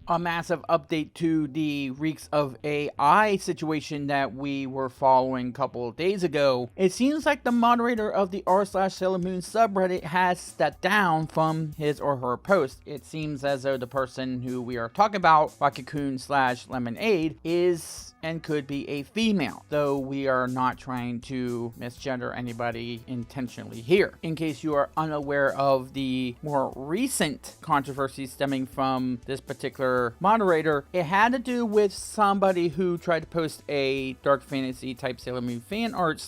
a massive update to the Reeks of AI situation that we were following a couple of days ago. It seems like the moderator of the r/Sailor Moon subreddit has stepped down from his or her post. It seems as though the person who we are talking about, RockyC/LemonAid, is and could be a female, though we are not trying to misgender anybody intentionally here. In case you are unaware of the more recent controversy stemming from this particular moderator, it had to do with somebody who tried to post a dark fantasy type Sailor Moon fan art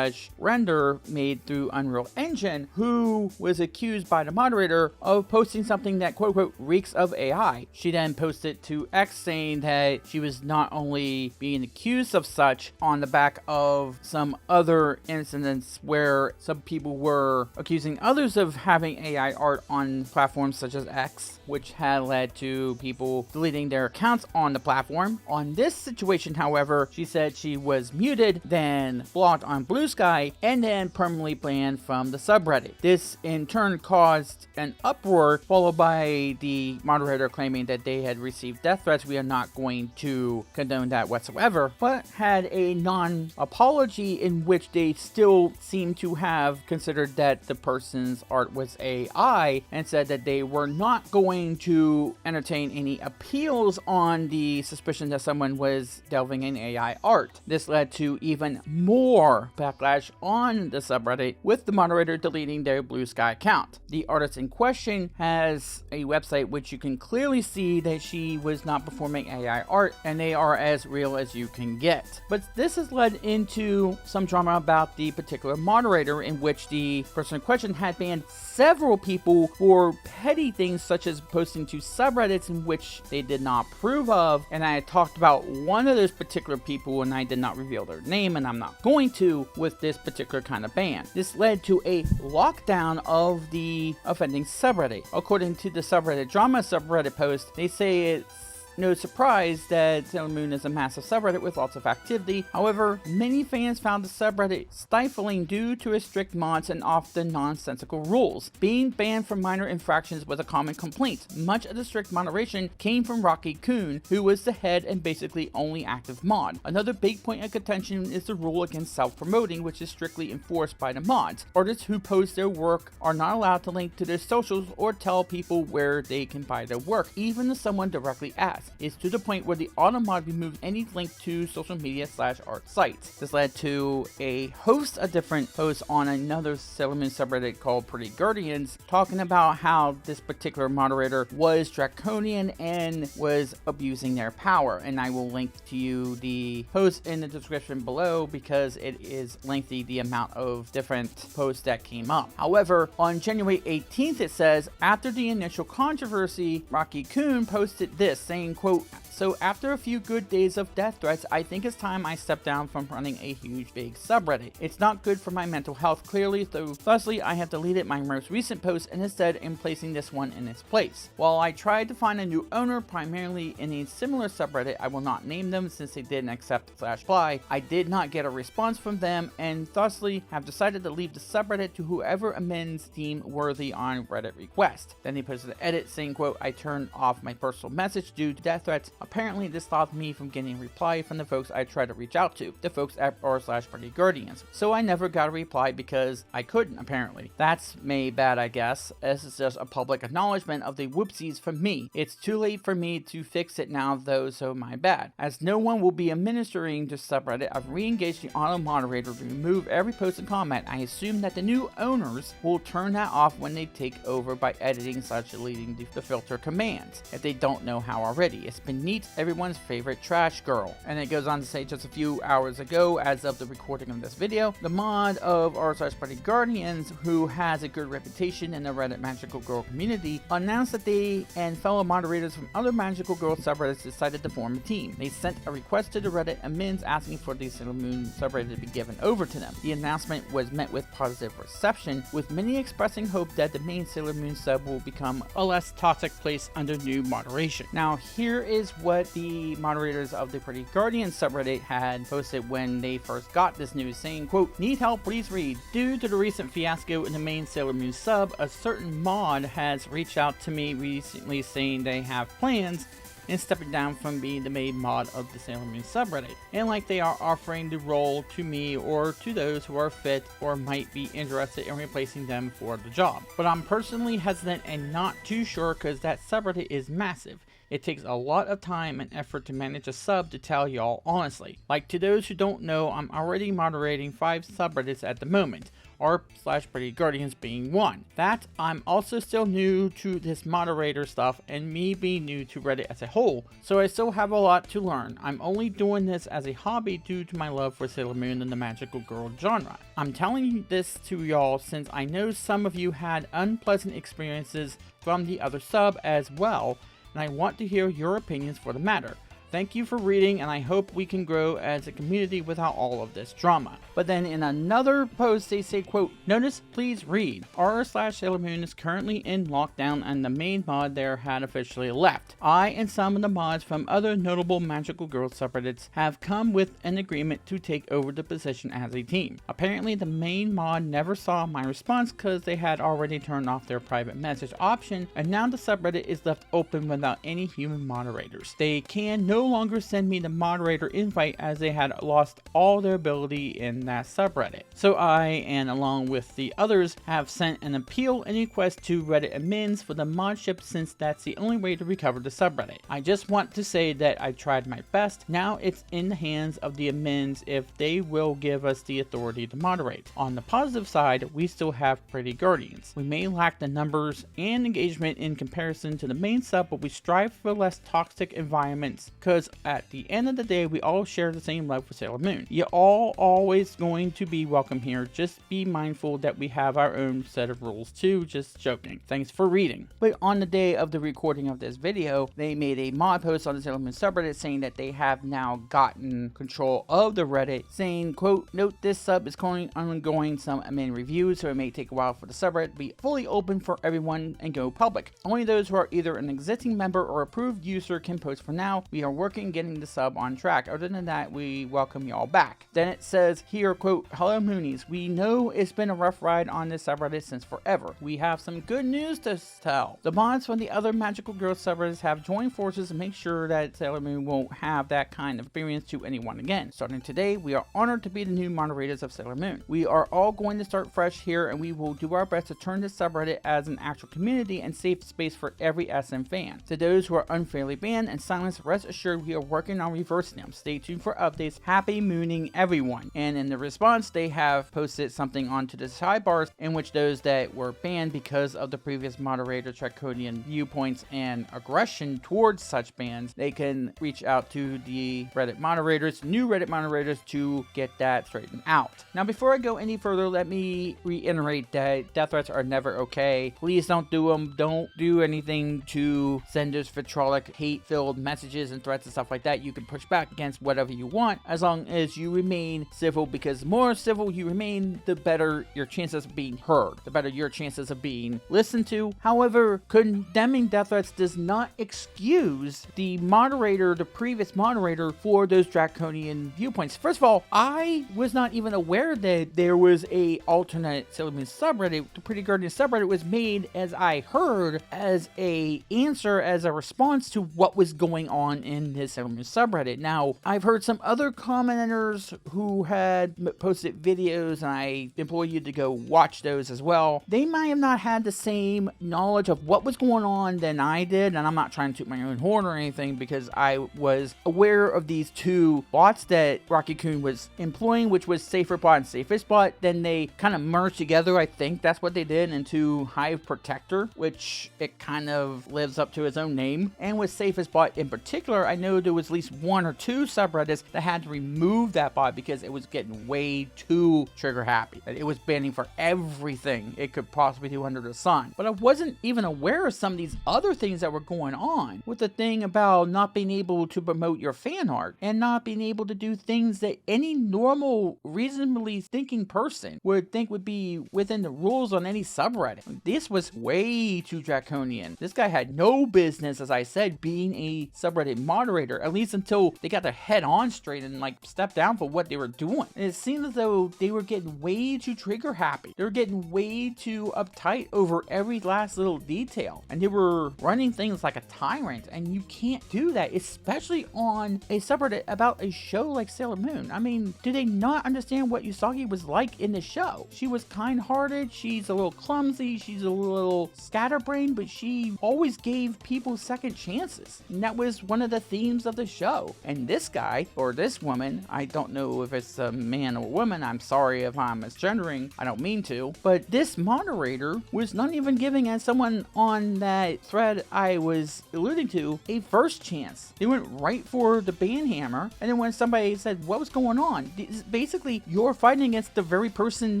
/ render made through Unreal Engine, who was accused by the moderator of posting something that quote unquote reeks of AI. She then posted to X saying that she was not only being accused of such on the back of some other incidents where some people were accusing others of having AI art on platforms such as X, which had led to people deleting their accounts on the platform. On this situation, however, she said she was muted, then blocked on Blue Sky, and then permanently banned from the subreddit. This in turn caused an uproar, followed by the moderator claiming that they had received death threats. We are not going to condone that whatsoever, but had a non-apology in which they still seem to have considered that the person's art was AI and said that they were not going to entertain any appeals on the suspicion that someone was delving in AI art. This led to even more backlash on the subreddit, with the moderator deleting their Blue Sky account. The artist in question has a website which you can clearly see that she was not performing AI art, and they are as real as you can get. But this has led into some drama about the particular moderator, in which the person in question had banned several people for petty things such as posting to subreddits in which they did not approve of. And I had talked about one of those particular people, and I did not reveal their name, and I'm not going to with this particular kind of ban. This led to a lockdown of the offending subreddit. According to the subreddit drama subreddit post, they say it's no surprise that Sailor Moon is a massive subreddit with lots of activity. However, many fans found the subreddit stifling due to its strict mods and often nonsensical rules. Being banned for minor infractions was a common complaint. Much of the strict moderation came from RockyC, who was the head and basically only active mod. Another big point of contention is the rule against self-promoting, which is strictly enforced by the mods. Artists who post their work are not allowed to link to their socials or tell people where they can buy their work, even if someone directly asks. Is to the point where the auto mod removed any link to social media / art sites. This led to a host of different posts on another Sailor Moon subreddit called Pretty Guardians, talking about how this particular moderator was draconian and was abusing their power. And I will link to you the post in the description below because it is lengthy, the amount of different posts that came up. However, on January 18th, it says, after the initial controversy, RockyC posted this saying, quote, "So after a few good days of death threats, I think it's time I step down from running a huge big subreddit. It's not good for my mental health clearly, so thusly I have deleted my most recent post and instead am placing this one in its place. While I tried to find a new owner primarily in a similar subreddit, I will not name them since they didn't accept /apply. I did not get a response from them and thusly have decided to leave the subreddit to whoever amends deem worthy on Reddit request." Then he posted an edit saying, quote, "I turned off my personal message due to death threats. Apparently, this stopped me from getting a reply from the folks I tried to reach out to, the folks at r/Pretty Guardians. So I never got a reply because I couldn't, apparently. That's made bad, I guess. This is just a public acknowledgement of the whoopsies from me. It's too late for me to fix it now, though, so my bad. As no one will be administering the subreddit, I've re-engaged the auto moderator to remove every post and comment. I assume that the new owners will turn that off when they take over by editing / deleting the filter commands, if they don't know how already. It's been neat, everyone's favorite trash girl." And it goes on to say, just a few hours ago, as of the recording of this video, the mod of r/Pretty Guardians, who has a good reputation in the Reddit Magical Girl community, announced that they and fellow moderators from other Magical Girl subreddits decided to form a team. They sent a request to the Reddit admins asking for the Sailor Moon subreddit to be given over to them. The announcement was met with positive reception, with many expressing hope that the main Sailor Moon sub will become a less toxic place under new moderation. Now, here is what the moderators of the Pretty Guardian subreddit had posted when they first got this news, saying, quote, "Need help? Please read. Due to the recent fiasco in the main Sailor Moon sub, a certain mod has reached out to me recently saying they have plans and stepping down from being the main mod of the Sailor Moon subreddit, and like they are offering the role to me or to those who are fit or might be interested in replacing them for the job. But I'm personally hesitant and not too sure because that subreddit is massive. It takes a lot of time and effort to manage a sub, to tell y'all honestly. Like, to those who don't know, I'm already moderating 5 subreddits at the moment, r/Pretty Guardians being one. That I'm also still new to this moderator stuff, and me being new to Reddit as a whole, so I still have a lot to learn. I'm only doing this as a hobby due to my love for Sailor Moon and the magical girl genre. I'm telling this to y'all since I know some of you had unpleasant experiences from the other sub as well, and I want to hear your opinions for the matter. Thank you for reading, and I hope we can grow as a community without all of this drama. But then in another post they say, quote, "Notice, please read. r/Sailor Moon is currently in lockdown and the main mod there had officially left. I and some of the mods from other notable magical girl subreddits have come with an agreement to take over the position as a team. Apparently the main mod never saw my response because they had already turned off their private message option, and now the subreddit is left open without any human moderators. They can no longer send me the moderator invite as they had lost all their ability in that subreddit. So I, and along with the others, have sent an appeal and request to Reddit admins for the modship since that's the only way to recover the subreddit. I just want to say that I tried my best. Now it's in the hands of the admins if they will give us the authority to moderate. On the positive side, we still have Pretty Guardians. We may lack the numbers and engagement in comparison to the main sub, but we strive for less toxic environments because at the end of the day, we all share the same love for Sailor Moon. You're all always going to be welcome here. Just be mindful that we have our own set of rules too. Just joking. Thanks for reading." But on the day of the recording of this video, they made a mod post on the Sailor Moon subreddit saying that they have now gotten control of the Reddit, saying, quote, "Note this sub is currently undergoing some admin reviews, so it may take a while for the subreddit to be fully open for everyone and go public. Only those who are either an existing member or approved user can post for now. We are working getting the sub on track. Other than that, we welcome y'all back." Then it says here, quote, "Hello Moonies, we know it's been a rough ride on this subreddit since forever. We have some good news to tell. The mods from the other magical girl subreddits have joined forces to make sure that Sailor Moon won't have that kind of experience to anyone again. Starting today, we are honored to be the new moderators of Sailor Moon. We are all going to start fresh here, and we will do our best to turn this subreddit as an actual community and safe space for every SM fan. To those who are unfairly banned and silenced, rest assured we are working on reversing them. Stay tuned for updates. Happy mooning, everyone." And in the response, they have posted something onto the sidebars in which those that were banned because of the previous moderator draconian viewpoints and aggression towards such bans, they can reach out to the Reddit moderators, new Reddit moderators, to get that straightened out. Now, before I go any further, let me reiterate that death threats are never okay. Please don't do them. Don't do anything to send those vitriolic, hate-filled messages and threats and stuff like that. You can push back against whatever you want as long as you remain civil, because the more civil you remain, the better your chances of being heard, the better your chances of being listened to. However, condemning death threats does not excuse the moderator, the previous moderator, for those draconian viewpoints. First of all, I was not even aware that there was a alternate Sailor Moon subreddit. The Pretty Guardian subreddit was made, as I heard, as a answer, as a response to what was going on in this Sailor Moon subreddit. Now, I've heard some other commenters who had posted videos, and I implore you to go watch those as well. They might have not had the same knowledge of what was going on than I did, and I'm not trying to toot my own horn or anything, because I was aware of these two bots that RockyC was employing, which was SaferBot and SafestBot. Then they kind of merged together, I think that's what they did, into Hive Protector, which it kind of lives up to its own name. And with SafestBot in particular, I know there was at least 1 or 2 subreddits that had to remove that bot because it was getting way too trigger happy. It was banning for everything it could possibly do under the sun. But I wasn't even aware of some of these other things that were going on, with the thing about not being able to promote your fan art and not being able to do things that any normal, reasonably thinking person would think would be within the rules on any subreddit. This was way too draconian. This guy had no business, as I said, being a subreddit moderator moderator, at least until they got their head on straight and like stepped down for what they were doing. And it seemed as though they were getting way too trigger happy. They were getting way too uptight over every last little detail, and they were running things like a tyrant, and you can't do that, especially on a subreddit about a show like Sailor Moon. I mean, do they not understand what Usagi was like in the show? She was kind-hearted, she's a little clumsy, she's a little scatterbrained, but she always gave people second chances, and that was one of the themes of the show. And this guy, or this woman, I don't know if it's a man or woman, I'm sorry if I'm misgendering, I don't mean to, but this moderator was not even giving, as someone on that thread I was alluding to, a first chance. They went right for the ban hammer, and then when somebody said, what was going on? Basically, you're fighting against the very person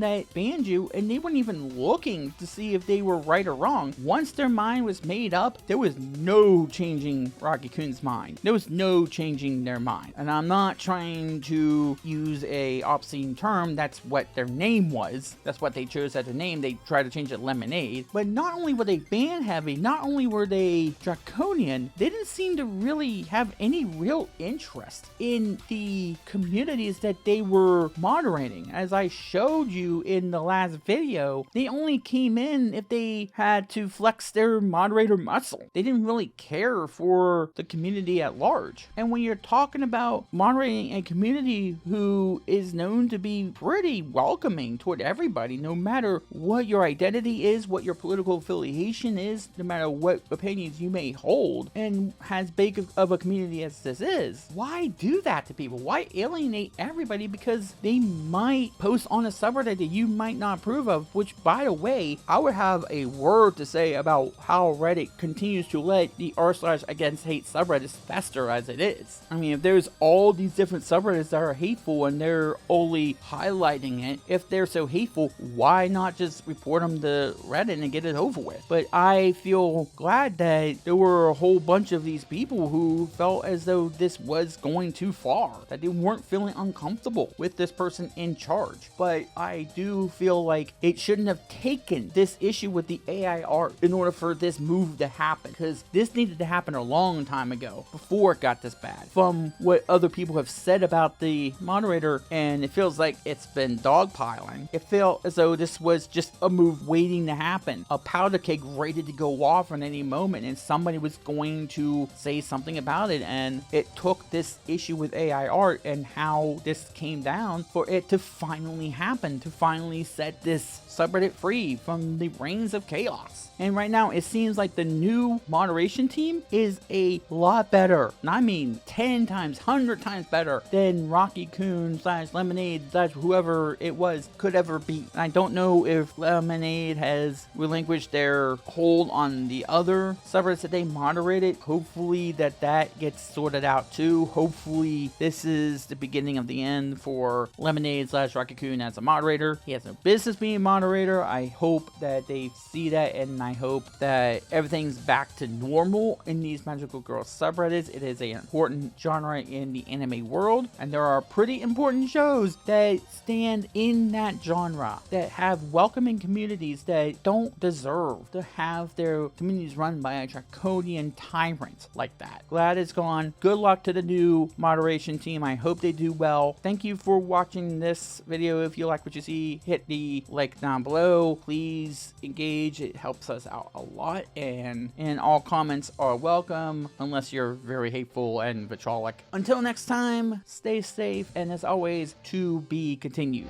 that banned you, and they weren't even looking to see if they were right or wrong. Once their mind was made up, there was no changing RockyC's mind. There was no changing their mind. And I'm not trying to use a obscene term, that's what their name was. That's what they chose as a name. They tried to change it LemonAid. But not only were they ban heavy, not only were they draconian, they didn't seem to really have any real interest in the communities that they were moderating. As I showed you in the last video, they only came in if they had to flex their moderator muscle. They didn't really care for the community at large. And when you're talking about moderating a community who is known to be pretty welcoming toward everybody, no matter what your identity is, what your political affiliation is, no matter what opinions you may hold, and as big of a community as this is, why do that to people? Why alienate everybody because they might post on a subreddit that you might not approve of? Which, by the way, I would have a word to say about how Reddit continues to let the r/against hate subreddits fester as it is. I mean, if there's all these different subreddits that are hateful and they're only highlighting it, if they're so hateful, why not just report them to Reddit and get it over with? But I feel glad that there were a whole bunch of these people who felt as though this was going too far, that they weren't feeling uncomfortable with this person in charge. But I do feel like it shouldn't have taken this issue with the AI art in order for this move to happen, because this needed to happen a long time ago before it got this bad. From what other people have said about the moderator, and it feels like it's been dogpiling, it felt as though this was just a move waiting to happen, a powder keg ready to go off at any moment, and somebody was going to say something about it. And it took this issue with AI art and how this came down for it to finally happen, to finally set this subreddit free from the reigns of chaos. And right now, it seems like the new moderation team is a lot better. And I mean 10 times, 100 times better than RockyC/LemonAid/ whoever it was could ever be. And I don't know if LemonAid has relinquished their hold on the other subreddits that they moderated. Hopefully that gets sorted out too. Hopefully this is the beginning of the end for LemonAid/RockyC as a moderator. He has no business being a moderator. I hope that they see that, and I hope that everything's back to normal in these Magical Girl subreddits. It is an important genre in the anime world, and there are pretty important shows that stand in that genre, that have welcoming communities that don't deserve to have their communities run by a draconian tyrant like that. Glad it's gone. Good luck to the new moderation team. I hope they do well. Thank you for watching this video. If you like what you see, hit the like down below. Please engage. It helps us out a lot, and all comments are welcome unless you're very hateful and vitriolic. Until next time, stay safe, and as always, to be continued.